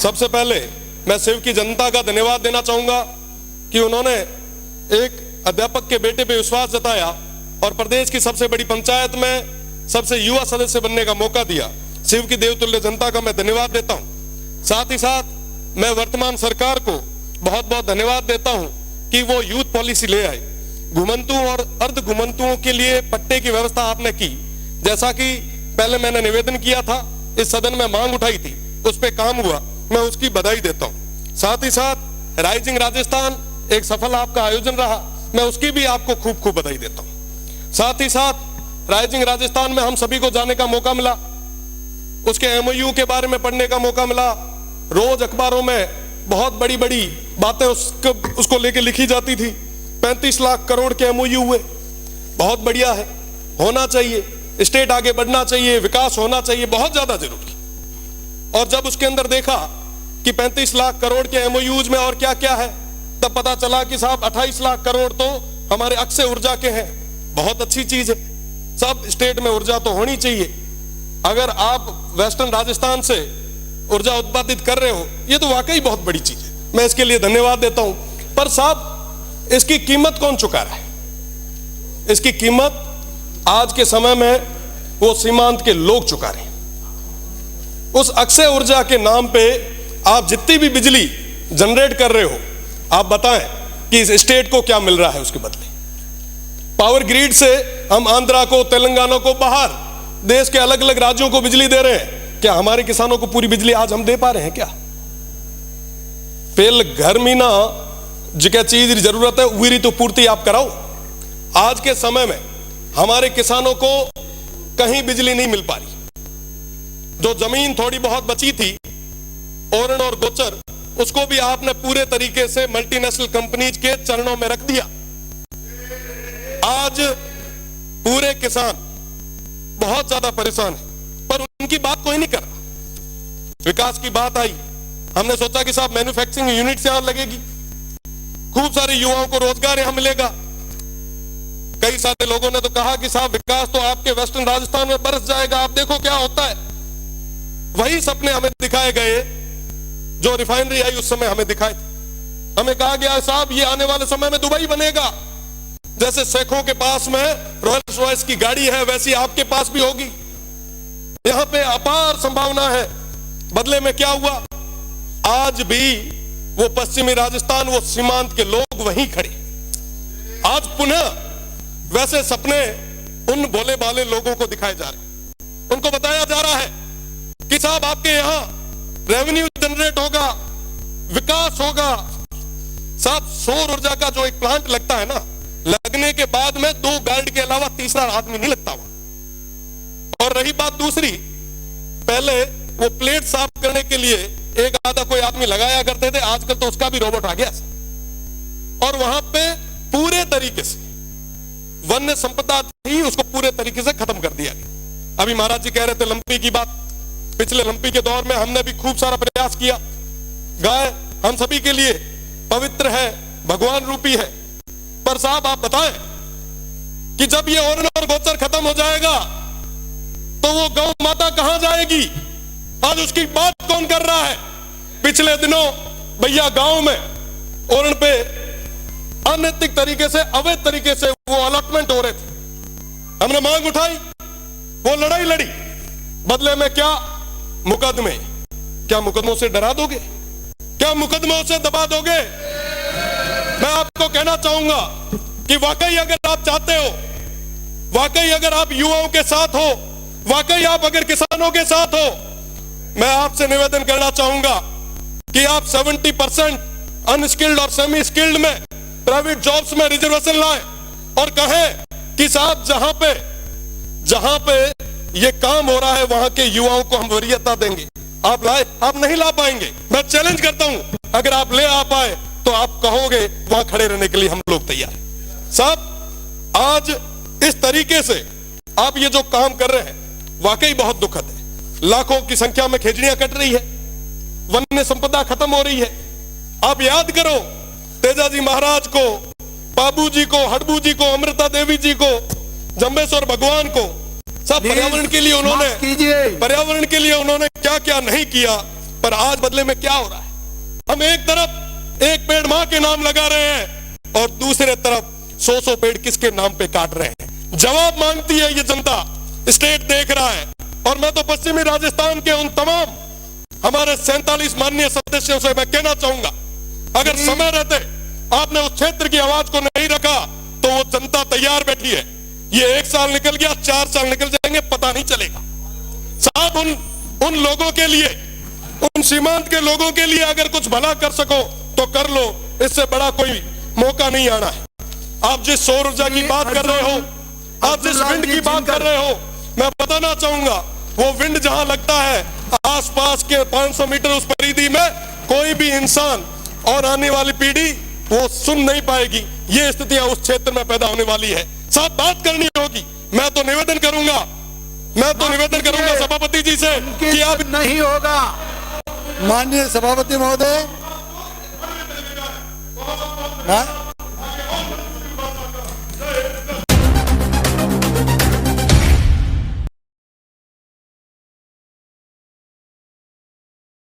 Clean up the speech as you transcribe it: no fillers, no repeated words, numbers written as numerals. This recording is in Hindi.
सबसे पहले मैं शिव की जनता का धन्यवाद देना चाहूंगा कि उन्होंने एक अध्यापक के बेटे पे विश्वास जताया और प्रदेश की सबसे बड़ी पंचायत में सबसे युवा सदस्य बनने का मौका दिया। शिव की देवतुल्य जनता का मैं धन्यवाद देता हूं। साथ ही साथ मैं वर्तमान सरकार को बहुत बहुत धन्यवाद देता हूं कि वो यूथ पॉलिसी ले आए। घुमंतुओं और अर्ध घुमंतुओं के लिए पट्टे की व्यवस्था आपने की, जैसा कि पहले मैंने निवेदन किया था, इस सदन में मांग उठाई थी, उस पे काम हुआ, मैं उसकी बधाई देता हूं। साथ ही साथ राइजिंग राजस्थान एक सफल आपका आयोजन रहा, मैं उसकी भी आपको खूब खूब बधाई देता हूं। साथ ही साथ राइजिंग राजस्थान में हम सभी को जाने का मौका मिला, उसके एमओयू के बारे में पढ़ने का मौका मिला। रोज अखबारों में बहुत बड़ी बड़ी बातें उसको लेके लिखी जाती थी। 35 लाख करोड़ के एमओयू हुए, बहुत बढ़िया है, होना चाहिए, स्टेट आगे बढ़ना चाहिए, विकास होना चाहिए, बहुत ज्यादा जरूरी। और जब उसके अंदर देखा कि 35 लाख करोड़ के एमओयूज में और क्या क्या है, तब पता चला कि साहब 28 लाख करोड़ तो हमारे अक्षय ऊर्जा के हैं। बहुत अच्छी चीज है, सब स्टेट में ऊर्जा तो होनी चाहिए। अगर आप वेस्टर्न राजस्थान से ऊर्जा उत्पादित कर रहे हो, ये तो वाकई बहुत बड़ी चीज है, मैं इसके लिए धन्यवाद देता हूं। पर साहब इसकी कीमत कौन चुका रहा है? इसकी कीमत आज के समय में वो सीमांत के लोग चुका रहे हैं। उस अक्षय ऊर्जा के नाम पे आप जितनी भी बिजली जनरेट कर रहे हो, आप बताएं कि इस स्टेट को क्या मिल रहा है उसके बदले। पावर ग्रिड से हम आंध्रा को, तेलंगाना को, बाहर देश के अलग अलग राज्यों को बिजली दे रहे हैं। क्या हमारे किसानों को पूरी बिजली आज हम दे पा रहे हैं क्या? पेल घर में ना जिका चीज की जरूरत है उरी तो पूर्ति आप कराओ। आज के समय में हमारे किसानों को कहीं बिजली नहीं मिल पा रही। जो जमीन थोड़ी बहुत बची थी ओरण और गोचर, उसको भी आपने पूरे तरीके से मल्टीनेशनल कंपनीज के चरणों में रख दिया। आज पूरे किसान बहुत ज्यादा परेशान है, पर उनकी बात कोई नहीं कर रहा। विकास की बात आई, हमने सोचा कि साहब मैन्युफैक्चरिंग यूनिट यहां लगेगी, खूब सारे युवाओं को रोजगार यहां मिलेगा। कई सारे लोगों ने तो कहा कि साहब विकास तो आपके वेस्टर्न राजस्थान में बरस जाएगा, आप देखो क्या होता है। वही सपने हमें दिखाए गए जो रिफाइनरी आई उस समय हमें दिखाए थे। हमें कहा गया साहब ये आने वाले समय में दुबई बनेगा, जैसे शेखों के पास में रॉयल्स रॉयस की गाड़ी है वैसी आपके पास भी होगी। यहां पे अपार संभावना है। बदले में क्या हुआ? आज भी वो पश्चिमी राजस्थान, वो सीमांत के लोग वहीं खड़े। आज पुनः वैसे सपने उन भोले भाले लोगों को दिखाए जा रहे, उनको बताया जा रहा है कि साहब आपके यहां रेवेन्यू जनरेट होगा, विकास होगा। साहब सौर ऊर्जा का जो एक प्लांट लगता है ना, लगने के बाद में 2 गार्ड के अलावा तीसरा आदमी नहीं लगता वहां। और रही बात दूसरी, पहले वो प्लेट साफ करने के लिए एक आधा कोई आदमी लगाया करते थे, आजकल तो उसका भी रोबोट आ गया। और वहां पे पूरे तरीके से वन्य संपदा थी, उसको पूरे तरीके से खत्म कर दिया गया। अभी महाराज जी कह रहे थे लंपी की बात, पिछले लंपी के दौर में हमने भी खूब सारा प्रयास किया। गाय हम सभी के लिए पवित्र है, भगवान रूपी है। पर साहब आप बताएं कि जब ये ओरण और गोचर खत्म हो जाएगा तो वो गौ माता कहां जाएगी? आज उसकी बात कौन कर रहा है? पिछले दिनों भैया गांव में ओरण पे अनैतिक तरीके से, अवैध तरीके से वो अलॉटमेंट हो रहे थे। हमने मांग उठाई, वो लड़ाई लड़ी, बदले में क्या? मुकदमे। क्या मुकदमों से डरा दोगे? क्या मुकदमों से दबा दोगे? मैं आपको कहना चाहूंगा कि वाकई अगर आप चाहते हो, वाकई अगर आप युवाओं के साथ हो, वाकई आप अगर किसानों के साथ हो, मैं आपसे निवेदन करना चाहूंगा कि आप 70% अनस्किल्ड और सेमी स्किल्ड में प्राइवेट जॉब्स में रिजर्वेशन लाएं और कहें कि साहब जहां पे ये काम हो रहा है वहां के युवाओं को हम वरीयता देंगे। आप लाए? आप नहीं ला पाएंगे। मैं चैलेंज करता हूं, अगर आप ले आ पाए तो आप कहोगे वहां खड़े रहने के लिए हम लोग तैयार हैं। साहब आज इस तरीके से आप ये जो काम कर रहे हैं वाकई बहुत दुखद है। लाखों की संख्या में खेजड़ियां कट रही है, वन्य संपदा खत्म हो रही है। आप याद करो तेजाजी महाराज को, बाबू जी को, हड़बू जी को, अमृता देवी जी को, जम्बेश्वर भगवान को, सब पर्यावरण के लिए उन्होंने क्या क्या नहीं किया। पर आज बदले में क्या हो रहा है? हम एक तरफ एक पेड़ मां के नाम लगा रहे हैं और दूसरे तरफ 100 पेड़ किसके नाम पे काट रहे हैं। जवाब मांगती है ये जनता, स्टेट देख रहा है। और मैं तो पश्चिमी राजस्थान के उन तमाम हमारे 47 माननीय सदस्यों से मैं कहना चाहूंगा, अगर समय रहते आपने उस क्षेत्र की आवाज को नहीं रखा तो वो जनता तैयार बैठी है। ये 1 साल निकल गया, 4 साल निकल जाएंगे, पता नहीं चलेगा। साहब उन लोगों के लिए, उन सीमांत के लोगों के लिए अगर कुछ भला कर सको तो कर लो, इससे बड़ा कोई मौका नहीं आना है। आप जिस सौर ऊर्जा की बात कर रहे हो, आप जिस विंड की बात कर रहे हो, मैं बताना चाहूंगा वो विंड जहां लगता है आसपास के 500 मीटर उस परिधि में कोई भी इंसान और आने वाली पीढ़ी वो सुन नहीं पाएगी। ये स्थितियां उस क्षेत्र में पैदा होने वाली है। साथ बात करनी होगी। मैं तो निवेदन करूंगा सभापति जी से कि आप नहीं होगा। माननीय सभापति महोदय,